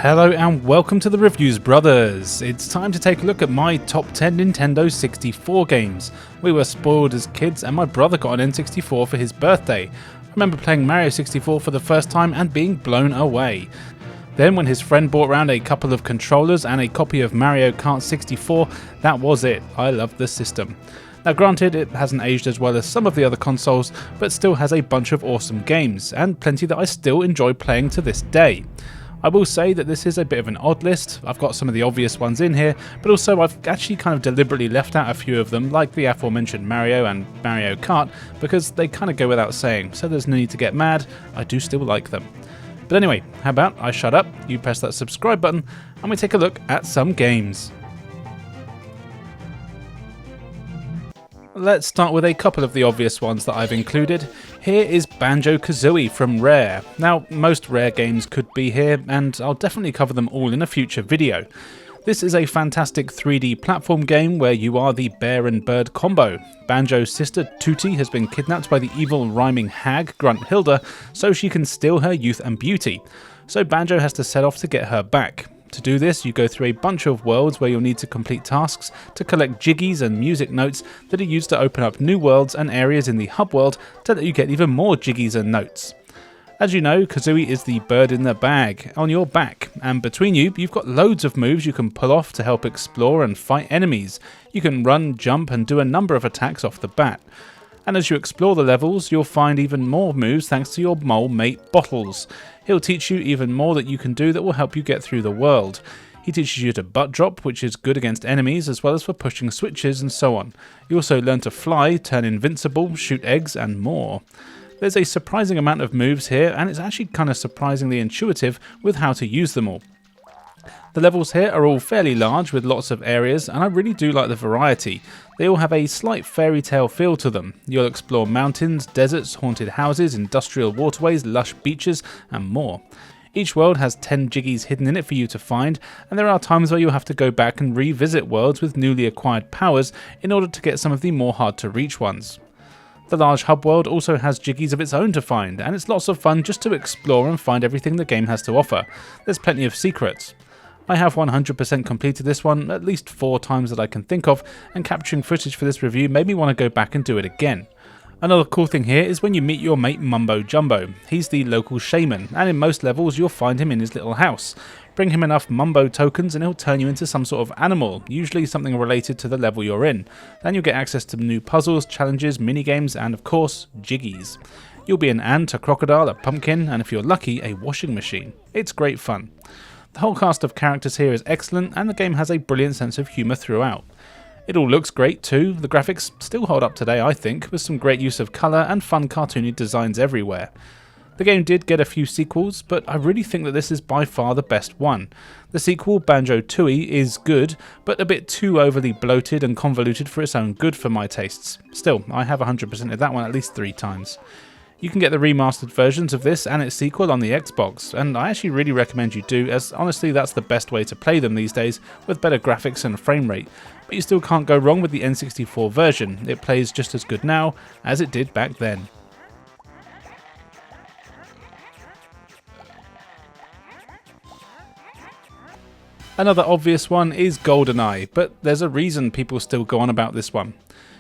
Hello and welcome to the Reviews Brothers. It's time to take a look at my top 10 Nintendo 64 games. We were spoiled as kids and my brother got an N64 for his birthday. I remember playing Mario 64 for the first time and being blown away. Then when his friend brought round a couple of controllers and a copy of Mario Kart 64, that was it. I loved the system. Now granted, it hasn't aged as well as some of the other consoles, but still has a bunch of awesome games, and plenty that I still enjoy playing to this day. I will say that this is a bit of an odd list. I've got some of the obvious ones in here, but also I've actually kind of deliberately left out a few of them, like the aforementioned Mario and Mario Kart, because they kind of go without saying, so there's no need to get mad. I do still like them. But anyway, how about I shut up, you press that subscribe button, and we take a look at some games. Let's start with a couple of the obvious ones that I've included. Here is Banjo Kazooie from Rare. Now, most Rare games could be here, and I'll definitely cover them all in a future video. This is a fantastic 3D platform game where you are the bear and bird combo. Banjo's sister Tooty has been kidnapped by the evil rhyming hag Grunthilda so she can steal her youth and beauty. So Banjo has to set off to get her back. To do this, you go through a bunch of worlds where you'll need to complete tasks to collect jiggies and music notes that are used to open up new worlds and areas in the hub world to let you get even more jiggies and notes. As you know, Kazooie is the bird in the bag, on your back, and between you've got loads of moves you can pull off to help explore and fight enemies. You can run, jump and do a number of attacks off the bat. And as you explore the levels, you'll find even more moves thanks to your mole mate Bottles. He'll teach you even more that you can do that will help you get through the world. He teaches you to butt drop, which is good against enemies, as well as for pushing switches and so on. You also learn to fly, turn invincible, shoot eggs, and more. There's a surprising amount of moves here, and it's actually kind of surprisingly intuitive with how to use them all. The levels here are all fairly large with lots of areas, and I really do like the variety. They all have a slight fairy tale feel to them. You'll explore mountains, deserts, haunted houses, industrial waterways, lush beaches, and more. Each world has 10 jiggies hidden in it for you to find, and there are times where you'll have to go back and revisit worlds with newly acquired powers in order to get some of the more hard to reach ones. The large hub world also has jiggies of its own to find, and it's lots of fun just to explore and find everything the game has to offer. There's plenty of secrets. I have 100% completed this one at least 4 times that I can think of, and capturing footage for this review made me want to go back and do it again. Another cool thing here is when you meet your mate Mumbo Jumbo. He's the local shaman, and in most levels you'll find him in his little house. Bring him enough Mumbo tokens and he'll turn you into some sort of animal, usually something related to the level you're in. Then you'll get access to new puzzles, challenges, minigames, and of course, jiggies. You'll be an ant, a crocodile, a pumpkin, and if you're lucky, a washing machine. It's great fun. The whole cast of characters here is excellent, and the game has a brilliant sense of humour throughout. It all looks great too. The graphics still hold up today, I think, with some great use of colour and fun cartoony designs everywhere. The game did get a few sequels, but I really think that this is by far the best one. The sequel, Banjo Tooie, is good, but a bit too overly bloated and convoluted for its own good for my tastes. Still, I have 100% of that one at least 3 times. You can get the remastered versions of this and its sequel on the Xbox, and I actually really recommend you do, as honestly that's the best way to play them these days, with better graphics and frame rate. But you still can't go wrong with the N64 version. It plays just as good now as it did back then. Another obvious one is GoldenEye, but there's a reason people still go on about this one.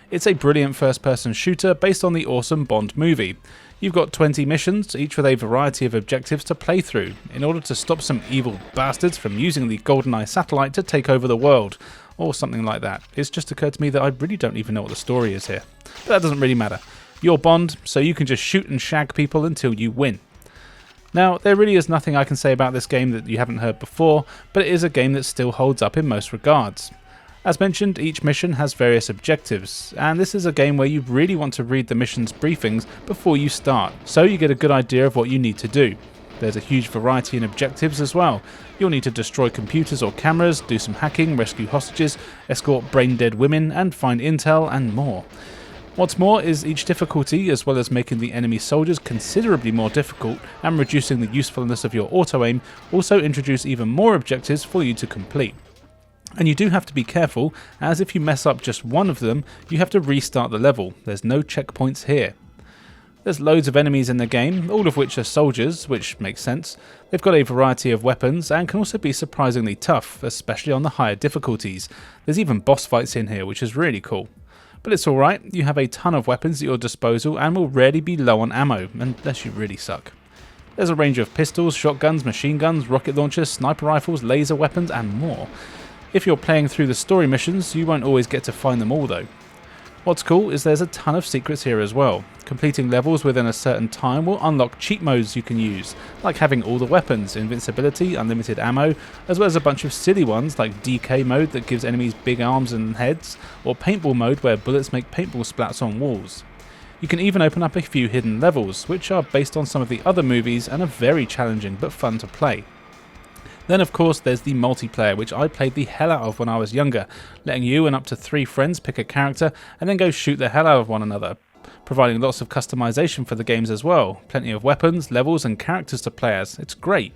It's a brilliant first-person shooter based on the awesome Bond movie. You've got 20 missions, each with a variety of objectives to play through, in order to stop some evil bastards from using the GoldenEye satellite to take over the world, or something like that. It's just occurred to me that I really don't even know what the story is here. But that doesn't really matter. You're Bond, so you can just shoot and shag people until you win. Now, there really is nothing I can say about this game that you haven't heard before, but it is a game that still holds up in most regards. As mentioned, each mission has various objectives, and this is a game where you really want to read the mission's briefings before you start, so you get a good idea of what you need to do. There's a huge variety in objectives as well. You'll need to destroy computers or cameras, do some hacking, rescue hostages, escort brain-dead women, and find intel, and more. What's more is each difficulty, as well as making the enemy soldiers considerably more difficult and reducing the usefulness of your auto-aim, also introduce even more objectives for you to complete. And you do have to be careful, as if you mess up just one of them, you have to restart the level. There's no checkpoints here. There's loads of enemies in the game, all of which are soldiers, which makes sense. They've got a variety of weapons and can also be surprisingly tough, especially on the higher difficulties. There's even boss fights in here, which is really cool. But it's alright, you have a ton of weapons at your disposal and will rarely be low on ammo, unless you really suck. There's a range of pistols, shotguns, machine guns, rocket launchers, sniper rifles, laser weapons and more. If you're playing through the story missions, you won't always get to find them all though. What's cool is there's a ton of secrets here as well. Completing levels within a certain time will unlock cheat modes you can use, like having all the weapons, invincibility, unlimited ammo, as well as a bunch of silly ones like DK mode that gives enemies big arms and heads, or paintball mode where bullets make paintball splats on walls. You can even open up a few hidden levels, which are based on some of the other movies and are very challenging but fun to play. Then of course there's the multiplayer, which I played the hell out of when I was younger, letting you and up to 3 friends pick a character and then go shoot the hell out of one another, providing lots of customization for the games as well, plenty of weapons, levels and characters to play as. It's great.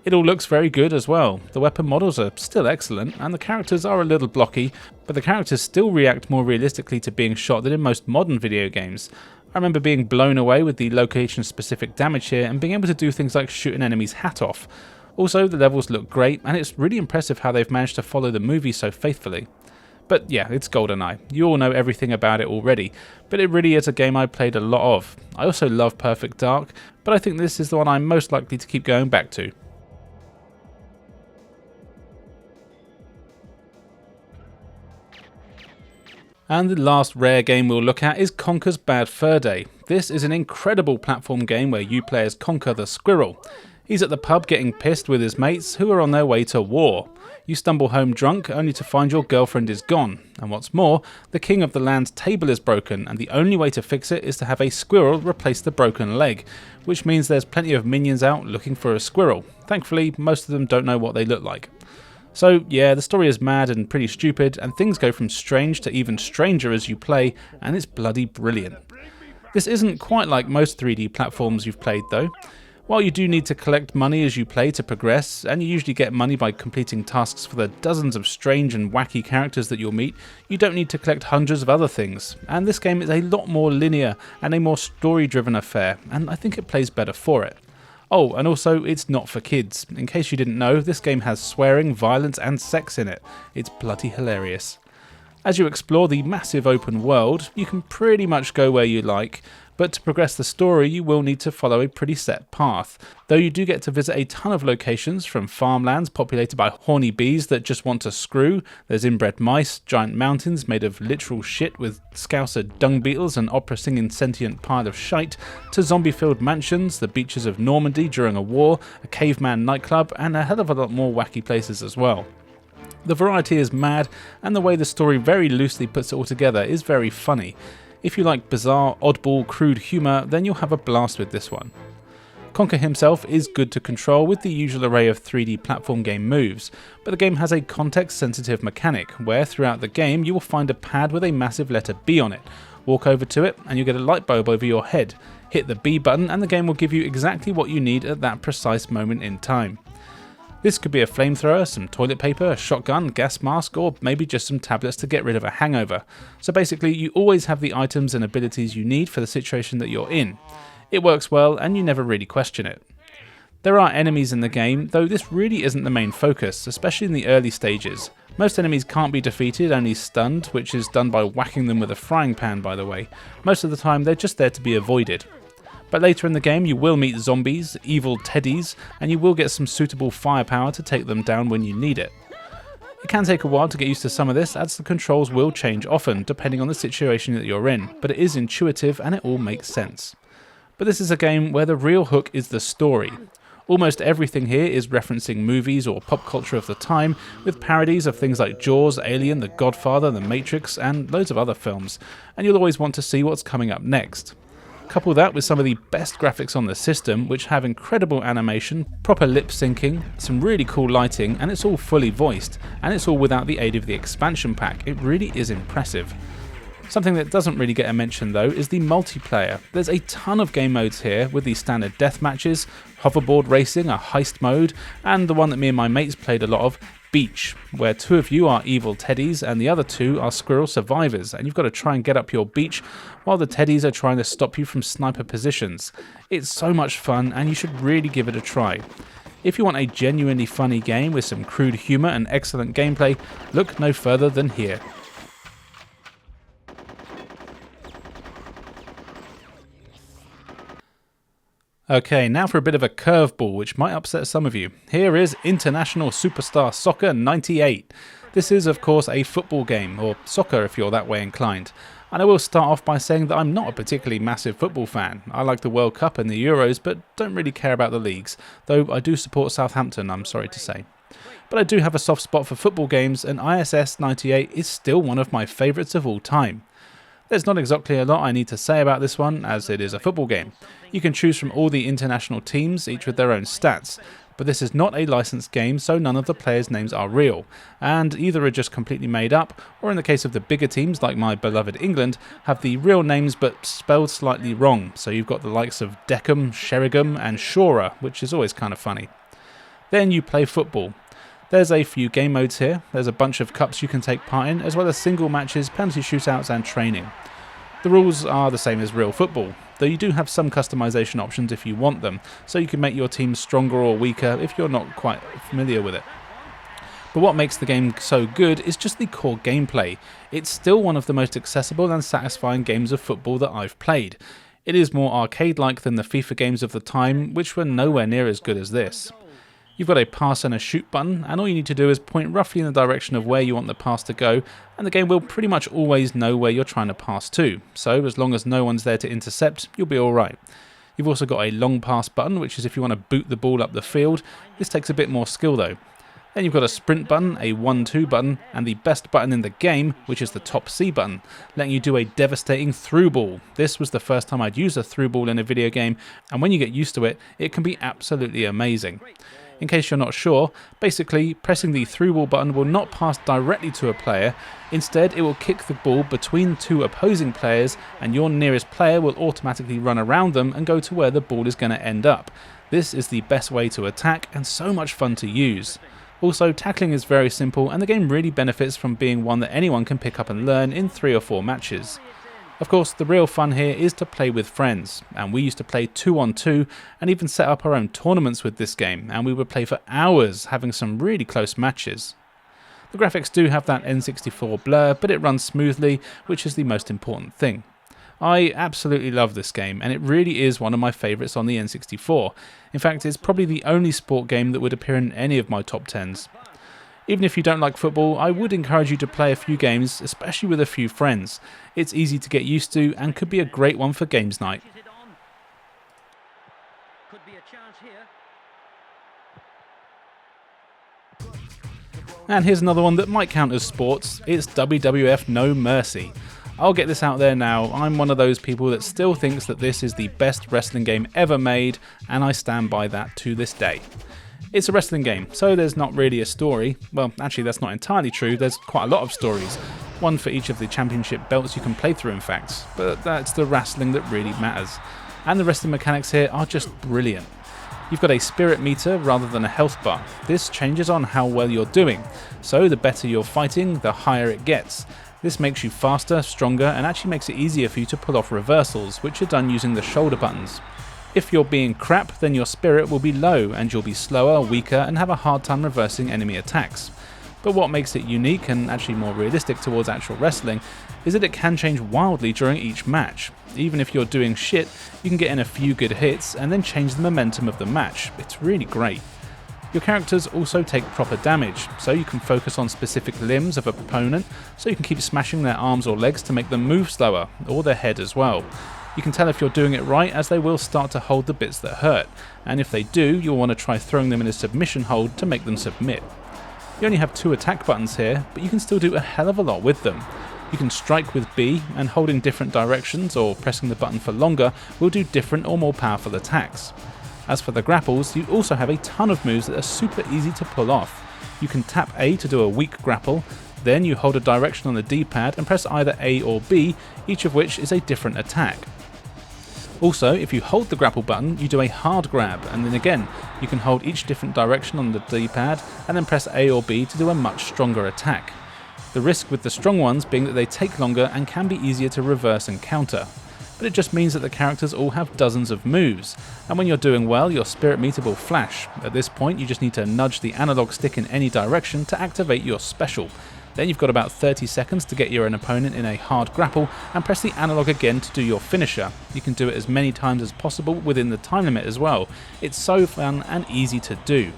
It all looks very good as well. The weapon models are still excellent and the characters are a little blocky, but the characters still react more realistically to being shot than in most modern video games. I remember being blown away with the location specific damage here and being able to do things like shoot an enemy's hat off. Also, the levels look great, and it's really impressive how they've managed to follow the movie so faithfully. But yeah, it's GoldenEye. You all know everything about it already, but it really is a game I played a lot of. I also love Perfect Dark, but I think this is the one I'm most likely to keep going back to. And the last Rare game we'll look at is Conker's Bad Fur Day. This is an incredible platform game where you play as Conker the Squirrel. He's at the pub getting pissed with his mates who are on their way to war. You stumble home drunk only to find your girlfriend is gone, and what's more, the king of the land's table is broken and the only way to fix it is to have a squirrel replace the broken leg, which means there's plenty of minions out looking for a squirrel. Thankfully, most of them don't know what they look like. So yeah, the story is mad and pretty stupid, and things go from strange to even stranger as you play, and it's bloody brilliant. This isn't quite like most 3D platforms you've played though. While you do need to collect money as you play to progress, and you usually get money by completing tasks for the dozens of strange and wacky characters that you'll meet, you don't need to collect hundreds of other things, and this game is a lot more linear and a more story-driven affair, and I think it plays better for it. Oh, and also, it's not for kids. In case you didn't know, this game has swearing, violence and sex in it. It's bloody hilarious. As you explore the massive open world, you can pretty much go where you like, but to progress the story you will need to follow a pretty set path, though you do get to visit a ton of locations, from farmlands populated by horny bees that just want to screw, there's inbred mice, giant mountains made of literal shit with scouser dung beetles and opera singing sentient pile of shite, to zombie filled mansions, the beaches of Normandy during a war, a caveman nightclub and a hell of a lot more wacky places as well. The variety is mad, and the way the story very loosely puts it all together is very funny. If you like bizarre, oddball, crude humour, then you'll have a blast with this one. Conker himself is good to control with the usual array of 3D platform game moves, but the game has a context-sensitive mechanic, where throughout the game you will find a pad with a massive letter B on it. Walk over to it and you get a light bulb over your head. Hit the B button and the game will give you exactly what you need at that precise moment in time. This could be a flamethrower, some toilet paper, a shotgun, gas mask, or maybe just some tablets to get rid of a hangover. So basically you always have the items and abilities you need for the situation that you're in. It works well and you never really question it. There are enemies in the game, though this really isn't the main focus, especially in the early stages. Most enemies can't be defeated, only stunned, which is done by whacking them with a frying pan by the way. Most of the time they're just there to be avoided. But later in the game you will meet zombies, evil teddies, and you will get some suitable firepower to take them down when you need it. It can take a while to get used to some of this, as the controls will change often, depending on the situation that you're in, but it is intuitive and it all makes sense. But this is a game where the real hook is the story. Almost everything here is referencing movies or pop culture of the time, with parodies of things like Jaws, Alien, The Godfather, The Matrix, and loads of other films, and you'll always want to see what's coming up next. Couple that with some of the best graphics on the system, which have incredible animation, proper lip syncing, some really cool lighting, and it's all fully voiced, and it's all without the aid of the expansion pack. It really is impressive. Something that doesn't really get a mention though is the multiplayer. There's a ton of game modes here, with the standard death matches, hoverboard racing, a heist mode, and the one that me and my mates played a lot of, beach, where 2 of you are evil teddies and the other 2 are squirrel survivors, and you've got to try and get up your beach while the teddies are trying to stop you from sniper positions. It's so much fun and you should really give it a try. If you want a genuinely funny game with some crude humour and excellent gameplay, look no further than here. Okay, now for a bit of a curveball which might upset some of you. Here is International Superstar Soccer 98. This is of course a football game, or soccer if you're that way inclined. And I will start off by saying that I'm not a particularly massive football fan. I like the World Cup and the Euros, but don't really care about the leagues, though I do support Southampton, I'm sorry to say. But I do have a soft spot for football games, and ISS 98 is still one of my favourites of all time. There's not exactly a lot I need to say about this one, as it is a football game. You can choose from all the international teams, each with their own stats, but this is not a licensed game, so none of the players' names are real, and either are just completely made up, or in the case of the bigger teams like my beloved England, have the real names but spelled slightly wrong, so you've got the likes of Deckham, Sheringham and Shora, which is always kind of funny. Then you play football. There's a few game modes here, there's a bunch of cups you can take part in, as well as single matches, penalty shootouts and training. The rules are the same as real football, though you do have some customization options if you want them, so you can make your team stronger or weaker if you're not quite familiar with it. But what makes the game so good is just the core gameplay. It's still one of the most accessible and satisfying games of football that I've played. It is more arcade-like than the FIFA games of the time, which were nowhere near as good as this. You've got a pass and a shoot button, and all you need to do is point roughly in the direction of where you want the pass to go, and the game will pretty much always know where you're trying to pass to, so as long as no one's there to intercept, you'll be alright. You've also got a long pass button, which is if you want to boot the ball up the field. This takes a bit more skill though. Then you've got a sprint button, a 1-2 button, and the best button in the game, which is the top C button, letting you do a devastating through ball. This was the first time I'd used a through ball in a video game, and when you get used to it, it can be absolutely amazing. In case you're not sure, basically pressing the through ball button will not pass directly to a player, instead it will kick the ball between 2 opposing players and your nearest player will automatically run around them and go to where the ball is going to end up. This is the best way to attack and so much fun to use. Also, tackling is very simple and the game really benefits from being one that anyone can pick up and learn in 3 or 4 matches. Of course, the real fun here is to play with friends, and we used to play 2-on-2 and even set up our own tournaments with this game, and we would play for hours having some really close matches. The graphics do have that N64 blur, but it runs smoothly, which is the most important thing. I absolutely love this game, and it really is one of my favourites on the N64. In fact, it's probably the only sport game that would appear in any of my top 10s. Even if you don't like football, I would encourage you to play a few games, especially with a few friends. It's easy to get used to and could be a great one for games night. And here's another one that might count as sports. It's WWF No Mercy. I'll get this out there now, I'm one of those people that still thinks that this is the best wrestling game ever made, and I stand by that to this day. It's a wrestling game, so there's not really a story. Well, actually that's not entirely true, there's quite a lot of stories. One for each of the championship belts you can play through in fact, but that's the wrestling that really matters. And the wrestling mechanics here are just brilliant. You've got a spirit meter rather than a health bar. This changes on how well you're doing, so the better you're fighting, the higher it gets. This makes you faster, stronger, and actually makes it easier for you to pull off reversals, which are done using the shoulder buttons. If you're being crap, then your spirit will be low and you'll be slower, weaker and have a hard time reversing enemy attacks. But what makes it unique and actually more realistic towards actual wrestling is that it can change wildly during each match. Even if you're doing shit, you can get in a few good hits and then change the momentum of the match. It's really great. Your characters also take proper damage, so you can focus on specific limbs of an opponent, so you can keep smashing their arms or legs to make them move slower, or their head as well. You can tell if you're doing it right as they will start to hold the bits that hurt, and if they do, you'll want to try throwing them in a submission hold to make them submit. You only have 2 attack buttons here, but you can still do a hell of a lot with them. You can strike with B, and holding different directions or pressing the button for longer will do different or more powerful attacks. As for the grapples, you also have a ton of moves that are super easy to pull off. You can tap A to do a weak grapple, then you hold a direction on the D-pad and press either A or B, each of which is a different attack. Also, if you hold the grapple button, you do a hard grab, and then again, you can hold each different direction on the D-pad and then press A or B to do a much stronger attack. The risk with the strong ones being that they take longer and can be easier to reverse and counter. But it just means that the characters all have dozens of moves, and when you're doing well, your spirit meter will flash. At this point, you just need to nudge the analog stick in any direction to activate your special. Then you've got about 30 seconds to get your opponent in a hard grapple and press the analog again to do your finisher. You can do it as many times as possible within the time limit as well. It's so fun and easy to do.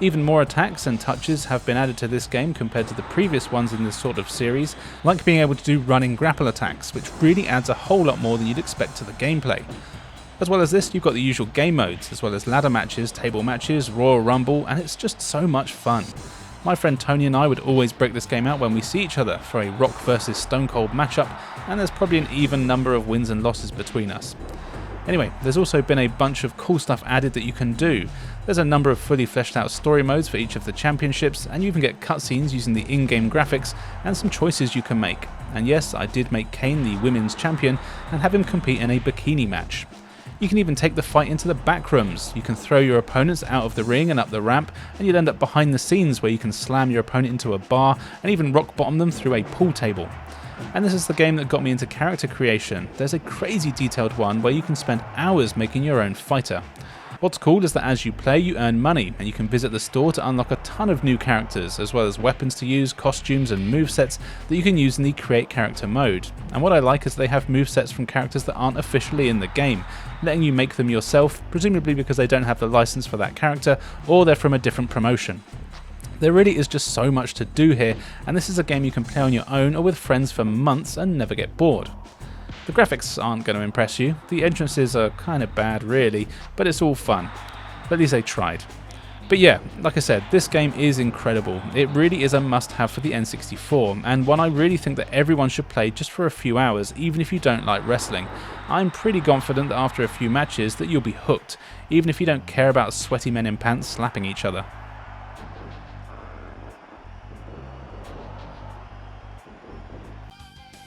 Even more attacks and touches have been added to this game compared to the previous ones in this sort of series, like being able to do running grapple attacks, which really adds a whole lot more than you'd expect to the gameplay. As well as this, you've got the usual game modes, as well as ladder matches, table matches, Royal Rumble, and it's just so much fun. My friend Tony and I would always break this game out when we see each other for a Rock vs Stone Cold matchup, and there's probably an even number of wins and losses between us. Anyway, there's also been a bunch of cool stuff added that you can do. There's a number of fully fleshed out story modes for each of the championships, and you even get cutscenes using the in-game graphics and some choices you can make. And yes, I did make Kane the women's champion and have him compete in a bikini match. You can even take the fight into the back rooms. You can throw your opponents out of the ring and up the ramp, and you'll end up behind the scenes where you can slam your opponent into a bar and even rock bottom them through a pool table. And this is the game that got me into character creation. There's a crazy detailed one where you can spend hours making your own fighter. What's cool is that as you play, you earn money, and you can visit the store to unlock a ton of new characters, as well as weapons to use, costumes and movesets that you can use in the Create Character mode. And what I like is they have movesets from characters that aren't officially in the game, letting you make them yourself, presumably because they don't have the license for that character, or they're from a different promotion. There really is just so much to do here, and this is a game you can play on your own or with friends for months and never get bored. The graphics aren't going to impress you, the entrances are kind of bad really, but it's all fun. At least they tried. But yeah, like I said, this game is incredible. It really is a must-have for the N64, and one I really think that everyone should play just for a few hours, even if you don't like wrestling. I'm pretty confident that after a few matches that you'll be hooked, even if you don't care about sweaty men in pants slapping each other.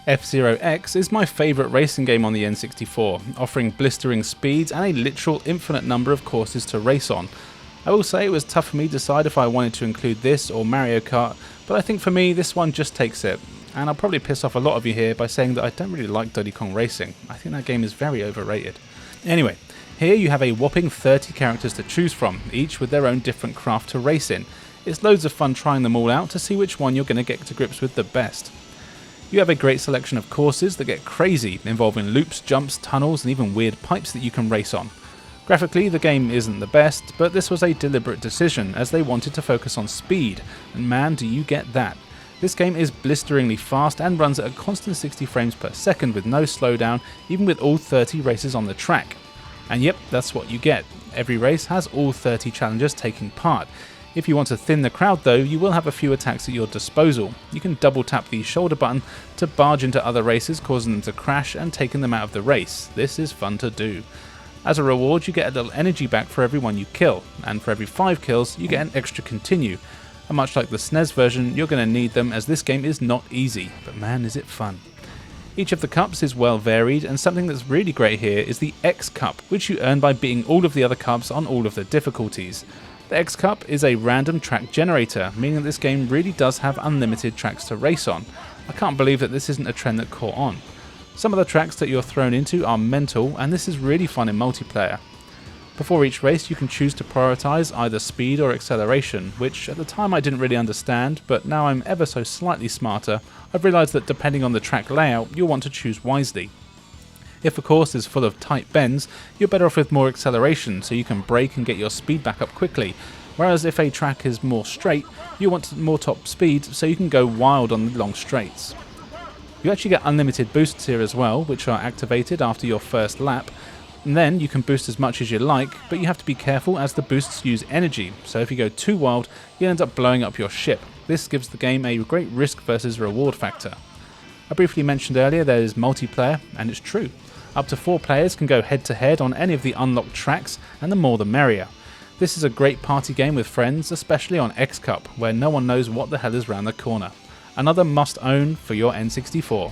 F-Zero X is my favourite racing game on the N64, offering blistering speeds and a literal infinite number of courses to race on. I will say it was tough for me to decide if I wanted to include this or Mario Kart, but I think for me this one just takes it. And I'll probably piss off a lot of you here by saying that I don't really like Diddy Kong Racing. I think that game is very overrated. Anyway, here you have a whopping 30 characters to choose from, each with their own different craft to race in. It's loads of fun trying them all out to see which one you're going to get to grips with the best. You have a great selection of courses that get crazy, involving loops, jumps, tunnels and even weird pipes that you can race on. Graphically, the game isn't the best, but this was a deliberate decision as they wanted to focus on speed, and man do you get that. This game is blisteringly fast and runs at a constant 60 frames per second with no slowdown, even with all 30 races on the track. And yep, that's what you get. Every race has all 30 challengers taking part. If you want to thin the crowd though, you will have a few attacks at your disposal. You can double tap the shoulder button to barge into other races, causing them to crash and taking them out of the race. This is fun to do. As a reward, you get a little energy back for every one you kill, and for every 5 kills, you get an extra continue. And much like the SNES version, you're going to need them as this game is not easy, but man is it fun. Each of the cups is well varied, and something that's really great here is the X Cup, which you earn by beating all of the other cups on all of the difficulties. The X Cup is a random track generator, meaning that this game really does have unlimited tracks to race on. I can't believe that this isn't a trend that caught on. Some of the tracks that you're thrown into are mental, and this is really fun in multiplayer. Before each race you can choose to prioritise either speed or acceleration, which at the time I didn't really understand, but now I'm ever so slightly smarter, I've realised that depending on the track layout you'll want to choose wisely. If a course is full of tight bends, you're better off with more acceleration so you can brake and get your speed back up quickly, whereas if a track is more straight, you want more top speed so you can go wild on the long straights. You actually get unlimited boosts here as well, which are activated after your first lap, and then you can boost as much as you like, but you have to be careful as the boosts use energy, so if you go too wild, you end up blowing up your ship. This gives the game a great risk versus reward factor. I briefly mentioned earlier there is multiplayer, and it's true. Up to 4 players can go head to head on any of the unlocked tracks, and the more the merrier. This is a great party game with friends, especially on X Cup, where no one knows what the hell is round the corner. Another must own for your N64.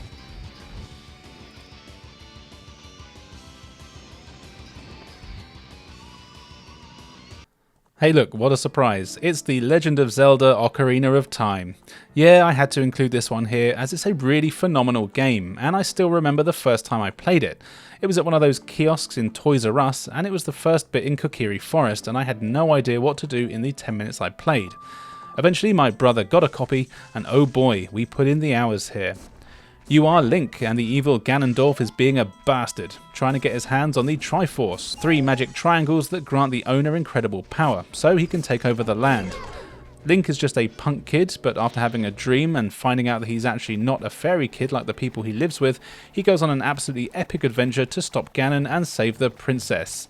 Hey look, what a surprise. It's The Legend of Zelda Ocarina of Time. Yeah, I had to include this one here as it's a really phenomenal game, and I still remember the first time I played it. It was at one of those kiosks in Toys R Us, and it was the first bit in Kokiri Forest, and I had no idea what to do in the 10 minutes I played. Eventually my brother got a copy, and oh boy, we put in the hours here. You are Link, and the evil Ganondorf is being a bastard, trying to get his hands on the Triforce, 3 magic triangles that grant the owner incredible power, so he can take over the land. Link is just a punk kid, but after having a dream and finding out that he's actually not a fairy kid like the people he lives with, he goes on an absolutely epic adventure to stop Ganon and save the princess.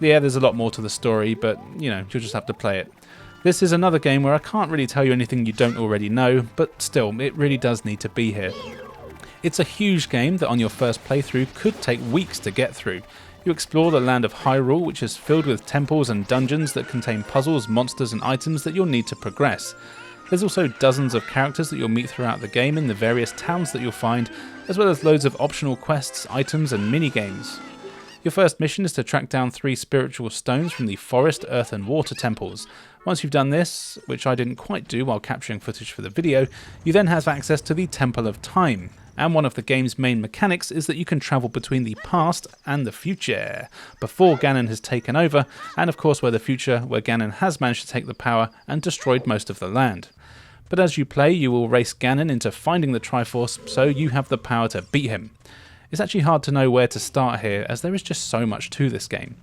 Yeah, there's a lot more to the story, but you'll just have to play it. This is another game where I can't really tell you anything you don't already know, but still, it really does need to be here. It's a huge game that on your first playthrough could take weeks to get through. You explore the land of Hyrule, which is filled with temples and dungeons that contain puzzles, monsters and items that you'll need to progress. There's also dozens of characters that you'll meet throughout the game in the various towns that you'll find, as well as loads of optional quests, items and mini-games. Your first mission is to track down 3 spiritual stones from the forest, earth and water temples. Once you've done this, which I didn't quite do while capturing footage for the video, you then have access to the Temple of Time. And one of the game's main mechanics is that you can travel between the past and the future, before Ganon has taken over, and of course the future where Ganon has managed to take the power and destroyed most of the land. But as you play, you will race Ganon into finding the Triforce, so you have the power to beat him. It's actually hard to know where to start here, as there is just so much to this game.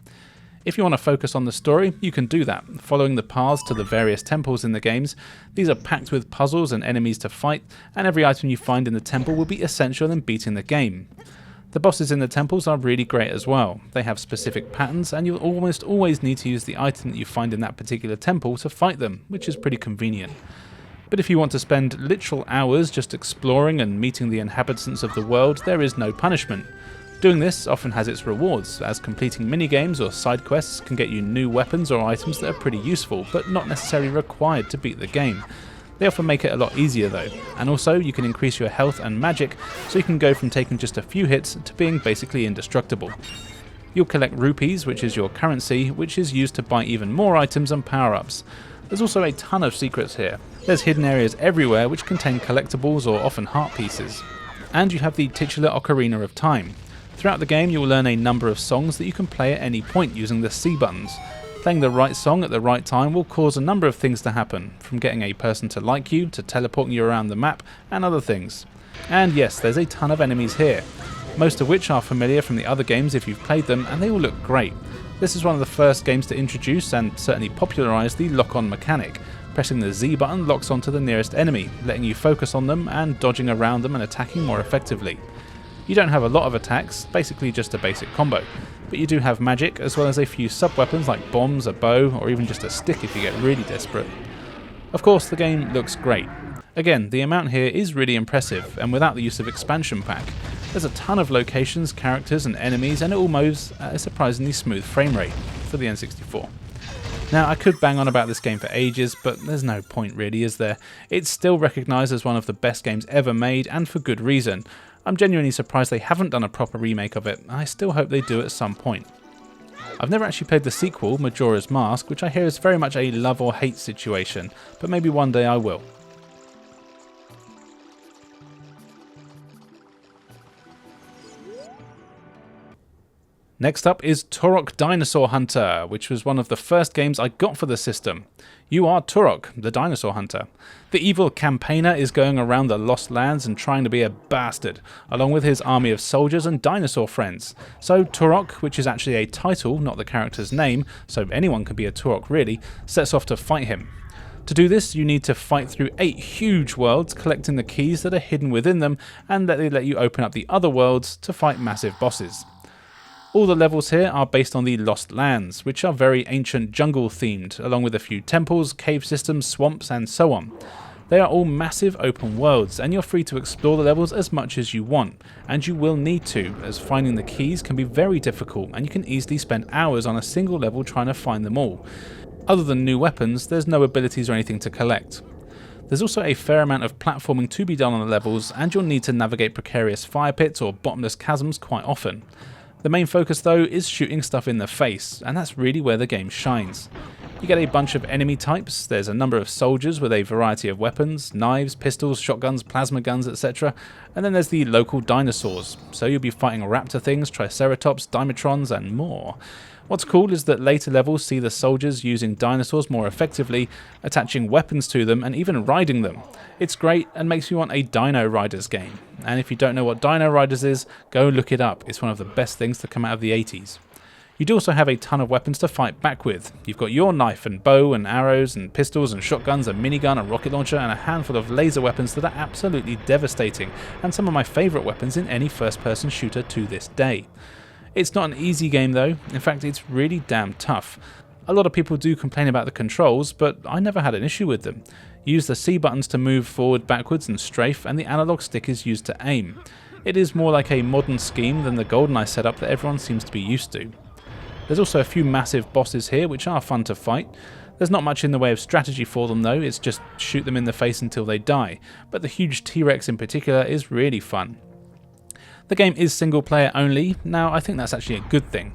If you want to focus on the story, you can do that, following the paths to the various temples in the games. These are packed with puzzles and enemies to fight, and every item you find in the temple will be essential in beating the game. The bosses in the temples are really great as well. They have specific patterns, and you'll almost always need to use the item that you find in that particular temple to fight them, which is pretty convenient. But if you want to spend literal hours just exploring and meeting the inhabitants of the world, there is no punishment. Doing this often has its rewards, as completing minigames or side quests can get you new weapons or items that are pretty useful, but not necessarily required to beat the game. They often make it a lot easier though, and also you can increase your health and magic, so you can go from taking just a few hits to being basically indestructible. You'll collect rupees, which is your currency, which is used to buy even more items and power-ups. There's also a ton of secrets here. There's hidden areas everywhere which contain collectibles or often heart pieces. And you have the titular Ocarina of Time. Throughout the game you will learn a number of songs that you can play at any point using the C buttons. Playing the right song at the right time will cause a number of things to happen, from getting a person to like you, to teleporting you around the map, and other things. And yes, there's a ton of enemies here, most of which are familiar from the other games if you've played them, and they all look great. This is one of the first games to introduce and certainly popularise the lock-on mechanic. Pressing the Z button locks onto the nearest enemy, letting you focus on them and dodging around them and attacking more effectively. You don't have a lot of attacks, basically just a basic combo, but you do have magic as well as a few sub-weapons like bombs, a bow, or even just a stick if you get really desperate. Of course, the game looks great. Again, the amount here is really impressive, and without the use of expansion pack. There's a ton of locations, characters and enemies, and it all moves at a surprisingly smooth frame rate for the N64. Now, I could bang on about this game for ages, but there's no point really, is there? It's still recognised as one of the best games ever made, and for good reason. I'm genuinely surprised they haven't done a proper remake of it. I still hope they do at some point. I've never actually played the sequel, Majora's Mask, which I hear is very much a love or hate situation, but maybe one day I will. Next up is Turok Dinosaur Hunter, which was one of the first games I got for the system. You are Turok, the dinosaur hunter. The evil campaigner is going around the Lost Lands and trying to be a bastard, along with his army of soldiers and dinosaur friends. So Turok, which is actually a title, not the character's name, so anyone can be a Turok really, sets off to fight him. To do this, you need to fight through 8 huge worlds, collecting the keys that are hidden within them, and that they let you open up the other worlds to fight massive bosses. All the levels here are based on the Lost Lands, which are very ancient jungle themed, along with a few temples, cave systems, swamps and so on. They are all massive open worlds, and you're free to explore the levels as much as you want, and you will need to, as finding the keys can be very difficult and you can easily spend hours on a single level trying to find them all. Other than new weapons, there's no abilities or anything to collect. There's also a fair amount of platforming to be done on the levels, and you'll need to navigate precarious fire pits or bottomless chasms quite often. The main focus though is shooting stuff in the face, and that's really where the game shines. You get a bunch of enemy types. There's a number of soldiers with a variety of weapons, knives, pistols, shotguns, plasma guns, etc. And then there's the local dinosaurs, so you'll be fighting raptor things, triceratops, dimetrons and more. What's cool is that later levels see the soldiers using dinosaurs more effectively, attaching weapons to them and even riding them. It's great and makes you want a Dino Riders game. And if you don't know what Dino Riders is, go look it up. It's one of the best things to come out of the 80s. You do also have a ton of weapons to fight back with. You've got your knife and bow and arrows and pistols and shotguns and minigun and rocket launcher and a handful of laser weapons that are absolutely devastating and some of my favourite weapons in any first-person shooter to this day. It's not an easy game though, in fact it's really damn tough. A lot of people do complain about the controls, but I never had an issue with them. You use the C buttons to move forward, backwards and strafe, and the analog stick is used to aim. It is more like a modern scheme than the GoldenEye setup that everyone seems to be used to. There's also a few massive bosses here which are fun to fight. There's not much in the way of strategy for them though, it's just shoot them in the face until they die, but the huge T-Rex in particular is really fun. The game is single player only. Now I think that's actually a good thing.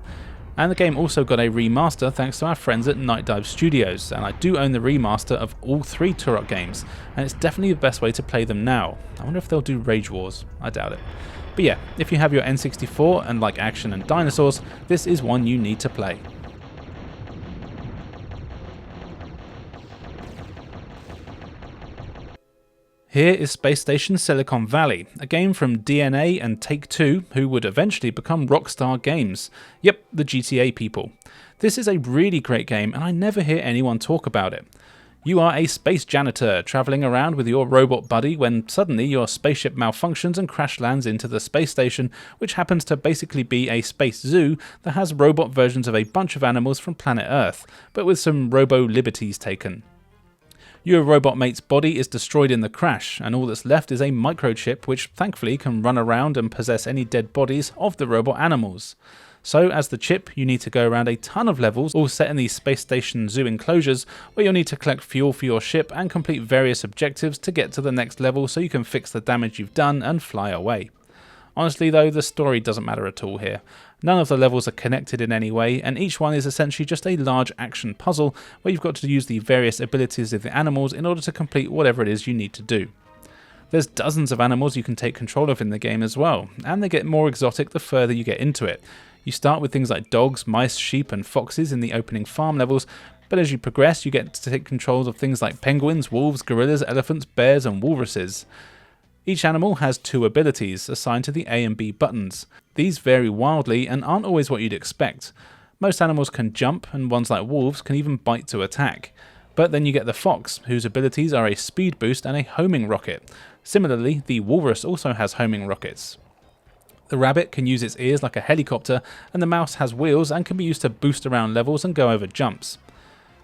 And the game also got a remaster thanks to our friends at Night Dive Studios, and I do own the remaster of all 3 Turok games, and it's definitely the best way to play them now. I wonder if they'll do Rage Wars, I doubt it. But yeah, if you have your N64 and like action and dinosaurs, this is one you need to play. Here is Spacestation Silicon Valley, a game from DNA and Take-Two, who would eventually become Rockstar Games. Yep, the GTA people. This is a really great game and I never hear anyone talk about it. You are a space janitor travelling around with your robot buddy when suddenly your spaceship malfunctions and crash lands into the space station, which happens to basically be a space zoo that has robot versions of a bunch of animals from planet Earth, but with some robo-liberties taken. Your robot mate's body is destroyed in the crash, and all that's left is a microchip which thankfully can run around and possess any dead bodies of the robot animals. So as the chip, you need to go around a ton of levels, all set in these space station zoo enclosures, where you'll need to collect fuel for your ship and complete various objectives to get to the next level so you can fix the damage you've done and fly away. Honestly though, the story doesn't matter at all here. None of the levels are connected in any way, and each one is essentially just a large action puzzle where you've got to use the various abilities of the animals in order to complete whatever it is you need to do. There's dozens of animals you can take control of in the game as well, and they get more exotic the further you get into it. You start with things like dogs, mice, sheep and foxes in the opening farm levels, but as you progress you get to take control of things like penguins, wolves, gorillas, elephants, bears and walruses. Each animal has 2 abilities assigned to the A and B buttons. These vary wildly and aren't always what you'd expect. Most animals can jump, and ones like wolves can even bite to attack. But then you get the fox, whose abilities are a speed boost and a homing rocket. Similarly, the walrus also has homing rockets. The rabbit can use its ears like a helicopter, and the mouse has wheels and can be used to boost around levels and go over jumps.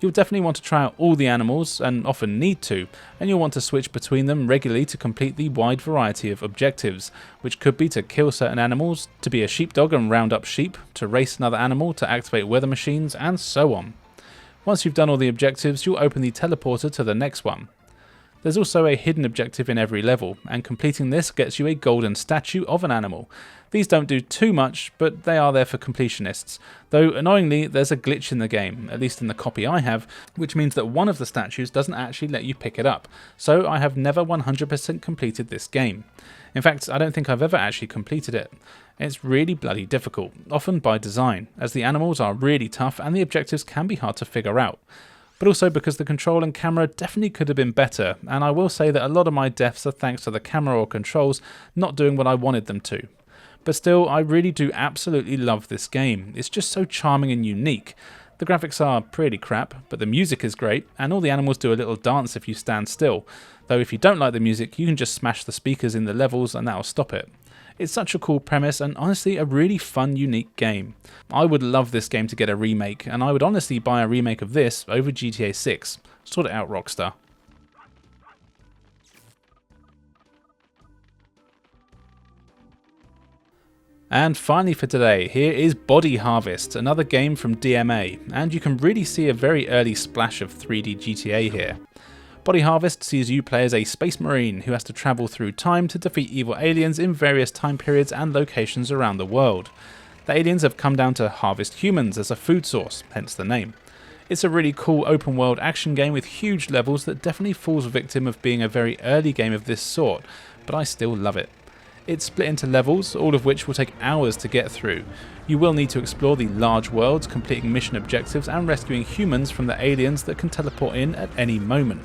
You'll definitely want to try out all the animals, and often need to, and you'll want to switch between them regularly to complete the wide variety of objectives, which could be to kill certain animals, to be a sheepdog and round up sheep, to race another animal, to activate weather machines, and so on. Once you've done all the objectives, you'll open the teleporter to the next one. There's also a hidden objective in every level, and completing this gets you a golden statue of an animal. These don't do too much, but they are there for completionists, though annoyingly there's a glitch in the game, at least in the copy I have, which means that one of the statues doesn't actually let you pick it up, so I have never 100% completed this game. In fact, I don't think I've ever actually completed it. It's really bloody difficult, often by design, as the animals are really tough and the objectives can be hard to figure out. But also because the control and camera definitely could have been better, and I will say that a lot of my deaths are thanks to the camera or controls not doing what I wanted them to. But still, I really do absolutely love this game. It's just so charming and unique. The graphics are pretty crap, but the music is great, and all the animals do a little dance if you stand still. Though if you don't like the music, you can just smash the speakers in the levels and that'll stop it. It's such a cool premise and honestly a really fun, unique game. I would love this game to get a remake, and I would honestly buy a remake of this over GTA 6. Sort it out, Rockstar. And finally for today, here is Body Harvest, another game from DMA, and you can really see a very early splash of 3D GTA here. Body Harvest sees you play as a space marine who has to travel through time to defeat evil aliens in various time periods and locations around the world. The aliens have come down to harvest humans as a food source, hence the name. It's a really cool open world action game with huge levels that definitely falls victim of being a very early game of this sort, but I still love it. It's split into levels, all of which will take hours to get through. You will need to explore the large worlds, completing mission objectives and rescuing humans from the aliens that can teleport in at any moment.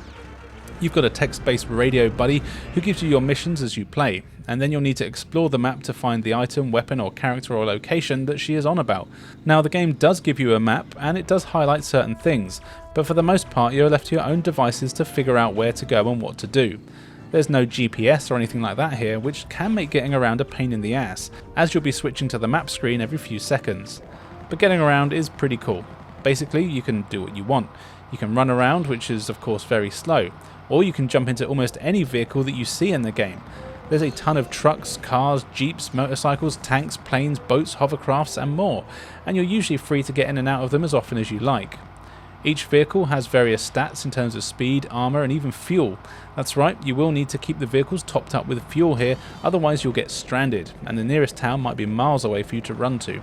You've got a text-based radio buddy who gives you your missions as you play, and then you'll need to explore the map to find the item, weapon or character or location that she is on about. Now the game does give you a map and it does highlight certain things, but for the most part you're left to your own devices to figure out where to go and what to do. There's no GPS or anything like that here, which can make getting around a pain in the ass, as you'll be switching to the map screen every few seconds. But getting around is pretty cool. Basically, you can do what you want. You can run around, which is of course very slow, or you can jump into almost any vehicle that you see in the game. There's a ton of trucks, cars, jeeps, motorcycles, tanks, planes, boats, hovercrafts and more, and you're usually free to get in and out of them as often as you like. Each vehicle has various stats in terms of speed, armour and even fuel. That's right, you will need to keep the vehicles topped up with fuel here, otherwise you'll get stranded, and the nearest town might be miles away for you to run to.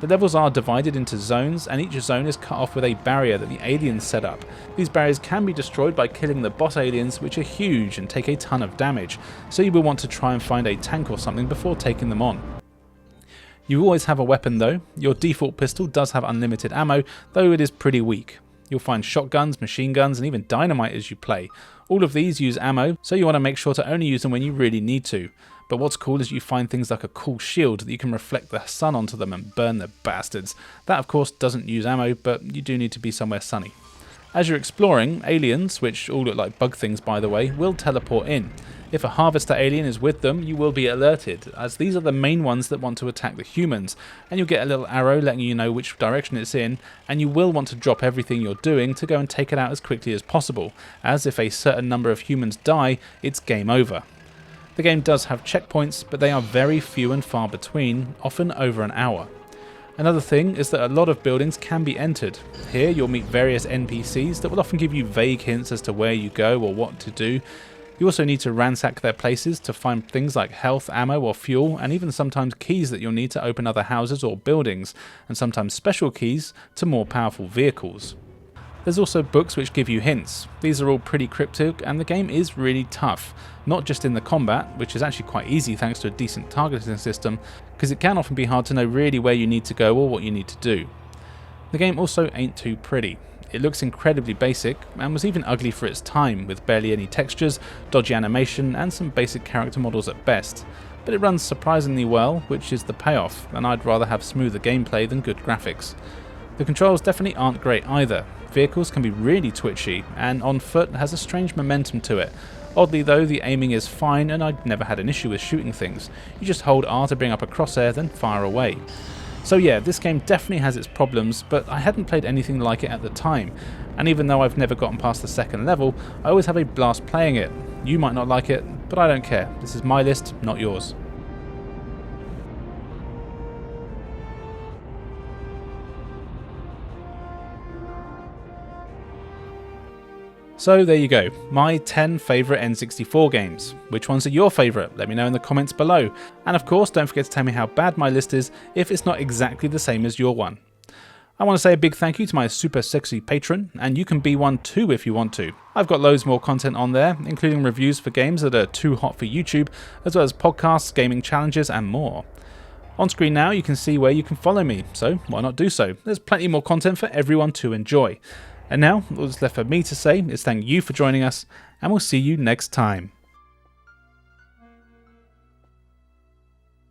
The levels are divided into zones, and each zone is cut off with a barrier that the aliens set up. These barriers can be destroyed by killing the boss aliens, which are huge and take a ton of damage, so you will want to try and find a tank or something before taking them on. You always have a weapon though. Your default pistol does have unlimited ammo, though it is pretty weak. You'll find shotguns, machine guns and even dynamite as you play. All of these use ammo, so you want to make sure to only use them when you really need to. But what's cool is you find things like a cool shield that you can reflect the sun onto them and burn the bastards. That of course doesn't use ammo, but you do need to be somewhere sunny. As you're exploring, aliens, which all look like bug things by the way, will teleport in. If a harvester alien is with them, you will be alerted, as these are the main ones that want to attack the humans, and you'll get a little arrow letting you know which direction it's in, and you will want to drop everything you're doing to go and take it out as quickly as possible, as if a certain number of humans die, it's game over. The game does have checkpoints, but they are very few and far between, often over an hour. Another thing is that a lot of buildings can be entered. Here you'll meet various NPCs that will often give you vague hints as to where you go or what to do. You also need to ransack their places to find things like health, ammo or fuel, and even sometimes keys that you'll need to open other houses or buildings, and sometimes special keys to more powerful vehicles. There's also books which give you hints. These are all pretty cryptic and the game is really tough, not just in the combat, which is actually quite easy thanks to a decent targeting system, because it can often be hard to know really where you need to go or what you need to do. The game also ain't too pretty. It looks incredibly basic and was even ugly for its time, with barely any textures, dodgy animation and some basic character models at best. But it runs surprisingly well, which is the payoff, and I'd rather have smoother gameplay than good graphics. The controls definitely aren't great either. Vehicles can be really twitchy, and on foot has a strange momentum to it. Oddly though, the aiming is fine and I'd never had an issue with shooting things. You just hold R to bring up a crosshair, then fire away. So yeah, this game definitely has its problems, but I hadn't played anything like it at the time, and even though I've never gotten past the second level, I always have a blast playing it. You might not like it, but I don't care. This is my list, not yours. So there you go, my 10 favourite N64 games. Which ones are your favourite? Let me know in the comments below. And of course, don't forget to tell me how bad my list is if it's not exactly the same as your one. I want to say a big thank you to my super sexy patron, and you can be one too if you want to. I've got loads more content on there, including reviews for games that are too hot for YouTube, as well as podcasts, gaming challenges and more. On screen now you can see where you can follow me, so why not do so? There's plenty more content for everyone to enjoy. And now, all that's left for me to say is thank you for joining us, and we'll see you next time.